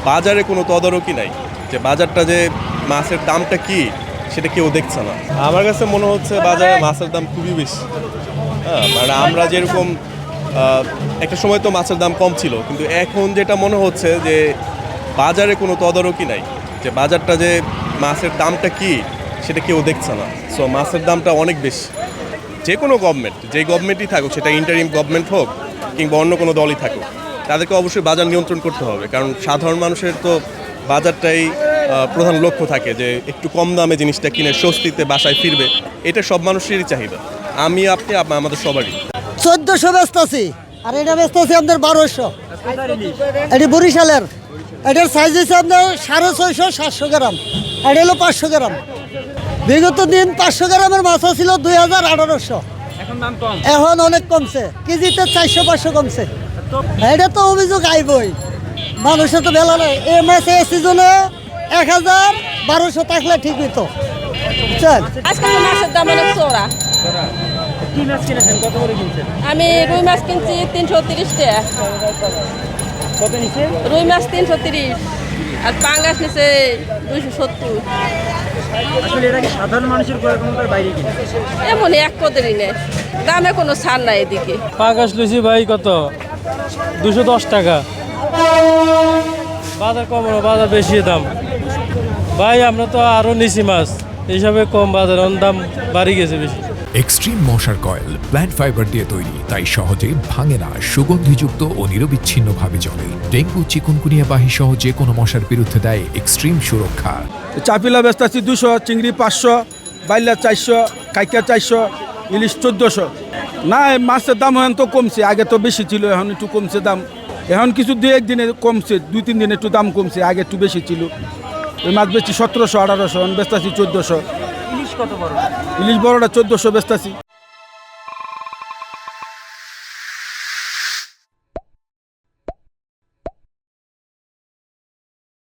বাজারে কোনো তদারকি নাই, যে বাজারটা যে মাছের দামটা কি সেটা কেউ দেখছে না। আমার কাছে মনে হচ্ছে বাজারে মাছের দাম খুবই বেশি। হ্যাঁ, মানে আমরা যেরকম একটা সময় তো মাছের দাম কম ছিল, কিন্তু এখন যেটা মনে হচ্ছে যে বাজারে কোনো তদারকি নাই, যে বাজারটা যে মাছের দামটা কি সেটা কেউ দেখছে না। সো মাছের দামটা অনেক বেশি। যে কোনো গভর্নমেন্ট, যেই গভর্নমেন্টই থাকুক, সেটা ইন্টারিম গভর্নমেন্ট হোক কিংবা অন্য কোনো দলই থাকুক, তাদেরকে অবশ্যই বাজার নিয়ন্ত্রণ করতে হবে। কারণ সাধারণ মানুষের তো বাজারটাই প্রধান লক্ষ্য থাকে, যে একটু কম দামে জিনিসটা কিনে স্বস্তিতে বাসায় ফিরবে। এটা সব মানুষেরই চাহিদা, আমি আপনি আমাদের সবারই। 1400 ব্যস্ত আছি, আর এটা ব্যস্ত আছি আপনার 1200। এটি বরিশালের, এটার সাইজ হচ্ছে আপনার 650 700 গ্রাম, এটা হলো 500 গ্রাম। বিগত দিন 500 গ্রামের মাছ ছিল 2800, এখন অনেক কমছে, কেজিতে 400 500 কমছে। এটা তো অভিযোগ আইবই, মানুষের তো বেলা নেই। এই মাসে সিজনে 1000 1200 থাকলে ঠিক হইতো। বুঝছেন, আজকে তো মাছের দাম অনেক চড়া। কি মাছ কিনেছেন, কত করে কিনছেন? আমি রুই মাছ কিনছি 330 টাকা। কত নিচে? রুই মাছ 330, আর পাঙ্গাস নিচে 270। আসলে এটা কি সাধারণ মানুষের ক্রয় ক্ষমতার বাইরে কিনে? এমনই এক পদেরই নেই, দামে কোনো ছাড় নাই এদিকে। পাঙ্গাস লুচি ভাই কত? 210 টাকা। বাজার কম না, বাজার বেশি দাম ভাই। আমরা তো আরো নিছি মাছ, এইসবে কম বাজার, দাম বাড়ি গেছে বেশি। এক্সট্রিম মশার কয়েল প্ল্যান্ট ফাইবার দিয়ে তৈরি, তাই সহজে ভাঙে না, সুগন্ধিযুক্ত ও নিরবিচ্ছিন্নভাবে জ্বলে। ডেঙ্গু, চিকুনগুনিয়া বাহি সহ যে কোনো মশার বিরুদ্ধে দেয় এক্সট্রিম সুরক্ষা। চাপিলা ব্যস্ত আছি 200, চিংড়ি 500, বাইলা 400, কাইকা 400, ইলিশ 1400। না, মাছের দাম এখন তো কমছে, আগে তো বেশি ছিল, এখন একটু কমছে দাম। এখন কিছু 2-1 দিনে কমছে, 2-3 দিনে একটু দাম কমছে, আগে একটু বেশি ছিল। ওই মাছ বেশি 1700 1800, এখন ব্যস্ত আছি 1400। ইলিশ কত বড়? ইলিশ বড়টা 1400 ব্যস্ত আছি।